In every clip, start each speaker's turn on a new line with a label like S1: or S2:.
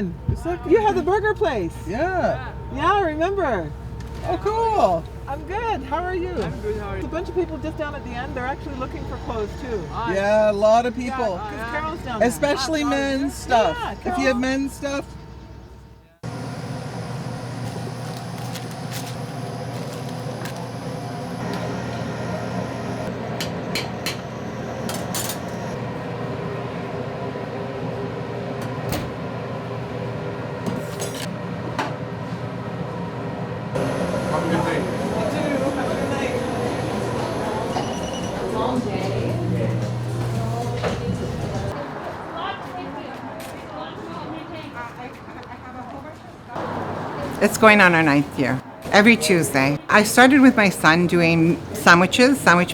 S1: Mankinen. You have the burger place.
S2: Yeah.
S1: Yeah, I remember.
S2: Oh, cool.
S1: I'm good. How are you?
S3: I'm good, how are you?
S1: There's a bunch of people just down at the end. They're actually looking for clothes too.
S2: Yeah, a lot of people.
S1: Because Carol's down there.
S2: Especially men's stuff.
S1: Yeah,
S2: If you have men's stuff.
S4: It's going on our 9th year. Every Tuesday. I started with my son doing sandwich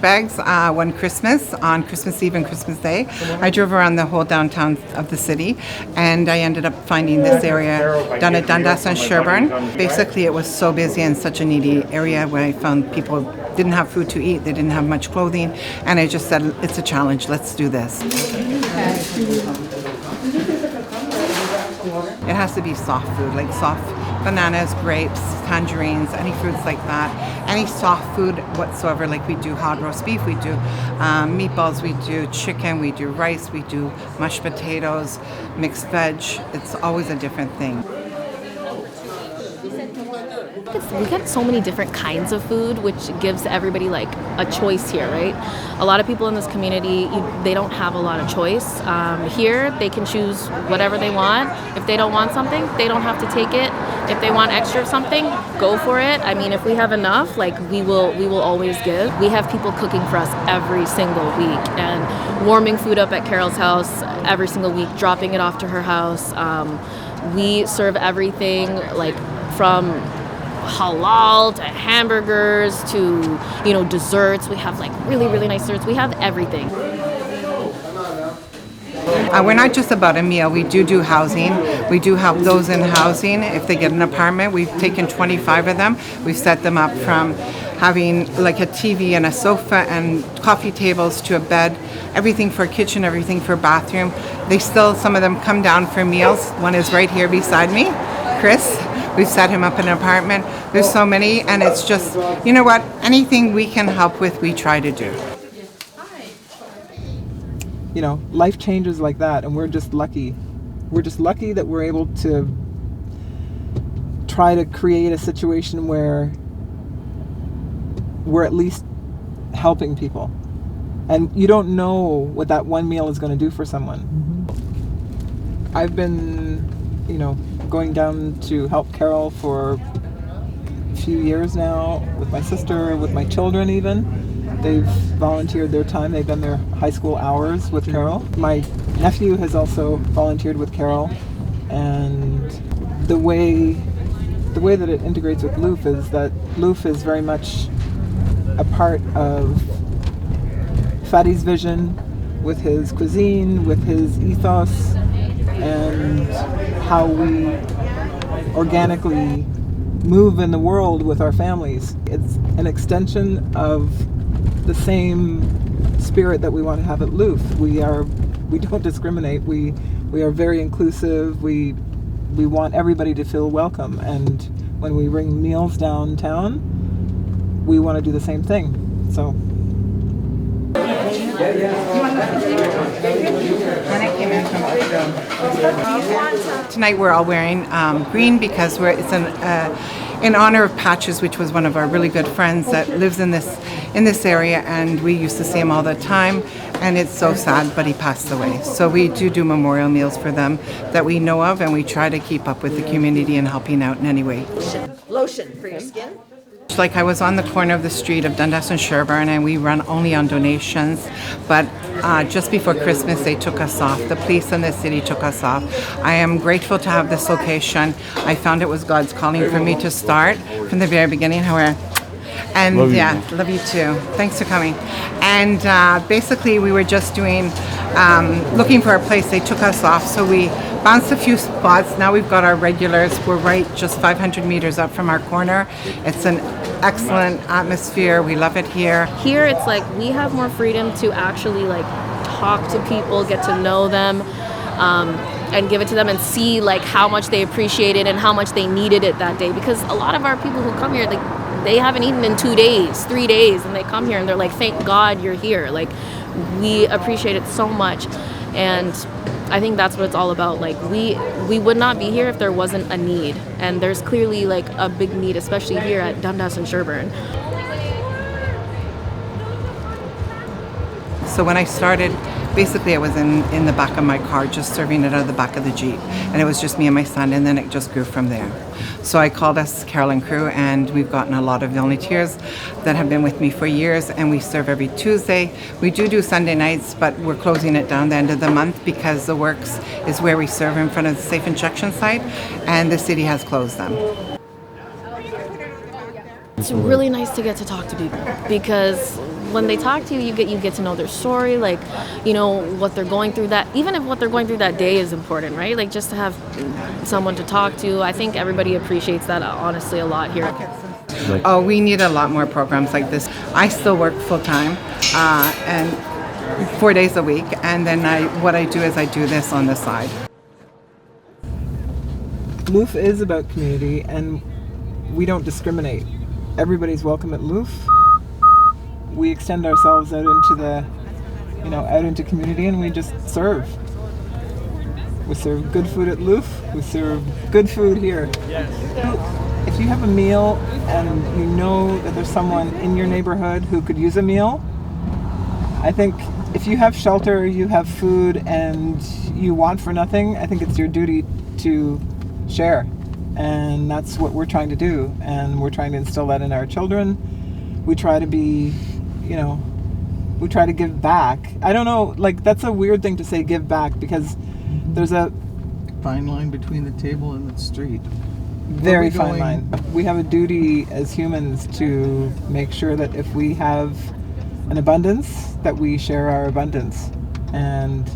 S4: bags, one Christmas, on Christmas Eve and Christmas Day. I drove around the whole downtown of the city, and I ended up finding this area down at Dundas and Sherbourne. Basically, it was so busy and such a needy area where I found people didn't have food to eat, they didn't have much clothing, and I just said, it's a challenge, let's do this. It has to be soft food, like soft bananas, grapes, tangerines, any fruits like that. Any soft food whatsoever, like we do hot roast beef, we do meatballs, we do chicken, we do rice, we do mashed potatoes, mixed veg. It's always a different thing.
S5: We get so many different kinds of food, which gives everybody like a choice here, right? A lot of people in this community, they don't have a lot of choice. Here, they can choose whatever they want. If they don't want something, they don't have to take it. If they want extra of something, go for it. I mean, if we have enough, like we will always give. We have people cooking for us every single week and warming food up at Carol's house every single week, dropping it off to her house. We serve everything like from halal to hamburgers to desserts. We have like really nice desserts. We have everything.
S4: We're not just about a meal. We do housing. We do help those in housing. If they get an apartment, we've taken 25 of them. We've set them up from having like a TV and a sofa and coffee tables to a bed, everything for a kitchen, everything for a bathroom. Some of them come down for meals. One is right here beside me, Chris. We've set him up in an apartment. There's so many, and it's just, you know what? Anything we can help with, we try to do.
S1: Life changes like that, and we're just lucky. We're just lucky that we're able to try to create a situation where we're at least helping people. And you don't know what that one meal is going to do for someone. Mm-hmm. I've been, going down to help Carol for a few years now, with my sister, with my children even. They've volunteered their time. They've done their high school hours with Carol. My nephew has also volunteered with Carol. And the way that it integrates with louf is that louf is very much a part of Fadi's vision, with his cuisine, with his ethos, and how we organically move in the world with our families. It's an extension of the same spirit that we want to have at louf. We don't discriminate. We are very inclusive. We want everybody to feel welcome. And when we bring meals downtown, we want to do the same thing. So.
S4: Tonight we're all wearing green because it's in honor of Patches, which was one of our really good friends that lives in this area, and we used to see him all the time, and it's so sad, but he passed away. So we do memorial meals for them that we know of, and we try to keep up with the community and helping out in any way.
S6: Lotion for your skin.
S4: Like, I was on the corner of the street of Dundas and Sherbourne, and we run only on donations, but just before Christmas they took us off. The police in the city took us off. I am grateful to have this location. I found it was God's calling for me to start from the very beginning. And love you too. Thanks for coming. And basically we were just looking for a place. They took us off, so we bounced a few spots. Now we've got our regulars. We're right just 500 meters up from our corner. It's an excellent atmosphere. We love it here.
S5: Here it's like we have more freedom to actually like talk to people, get to know them. and give it to them and see like how much they appreciate it and how much they needed it that day. Because a lot of our people who come here, like, they haven't eaten in 2 days, 3 days, and they come here and they're like, thank God you're here. Like, we appreciate it so much. And I think that's what it's all about. Like, we would not be here if there wasn't a need. And there's clearly like a big need, especially here at Dundas and Sherbourne.
S4: So when I started, basically I was in the back of my car just serving it out of the back of the Jeep. And it was just me and my son, and then it just grew from there. So I called us Carol and Crew, and we've gotten a lot of volunteers that have been with me for years, and we serve every Tuesday. We do Sunday nights, but we're closing it down the end of the month because the Works is where we serve in front of the safe injection site, and the city has closed them.
S5: It's really nice to get to talk to people, because when they talk to you, you get to know their story, like, you know, what they're going through, that even if what they're going through that day is important, right? Like, just to have someone to talk to. I think everybody appreciates that, honestly, a lot here.
S4: Oh, we need a lot more programs like this. I still work full time and 4 days a week, and then what I do is I do this on the side.
S1: Louf is about community, and we don't discriminate. Everybody's welcome at Louf. We extend ourselves out into the, out into community, and we just serve. We serve good food at Louf. We serve good food here. Yes. If you have a meal and you know that there's someone in your neighborhood who could use a meal, I think if you have shelter, you have food, and you want for nothing, I think it's your duty to share. And that's what we're trying to do. And we're trying to instill that in our children. We try to be, we try to give back. I don't know, like, that's a weird thing to say, give back, because there's a
S2: Fine line between the table and the street.
S1: very fine line. We have a duty as humans to make sure that if we have an abundance, that we share our abundance. And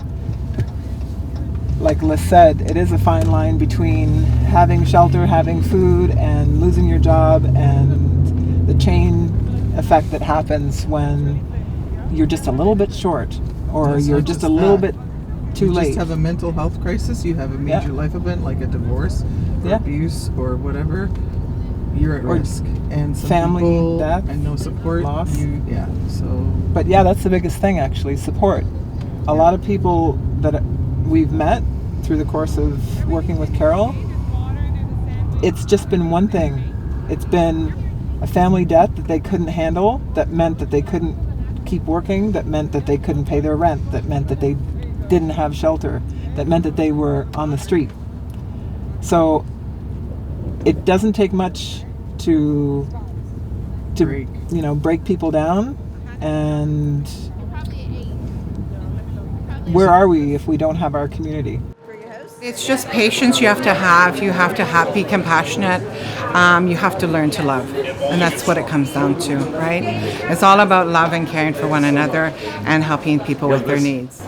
S1: like Liz said, it is a fine line between having shelter, having food, and losing your job, and the chain effect that happens when you're just a little bit short, or
S2: It's
S1: you're
S2: not
S1: just
S2: just
S1: a little
S2: that.
S1: bit too
S2: You
S1: late.
S2: just have a mental health crisis, you have a major life event like a divorce or
S1: Yeah.
S2: abuse or whatever, you're at
S1: Or
S2: risk. And some
S1: family
S2: people,
S1: death,
S2: and no support.
S1: loss.
S2: So
S1: But yeah, that's the biggest thing, actually, support. A lot of people that we've met through the course of working with Carol, it's just been one thing. It's been a family death that they couldn't handle, that meant that they couldn't keep working, that meant that they couldn't pay their rent, that meant that they didn't have shelter, that meant that they were on the street. So it doesn't take much to break people down. And where are we if we don't have our community?
S4: It's just patience you have to be compassionate, you have to learn to love, and that's what it comes down to, right? It's all about love and caring for one another and helping people with their needs.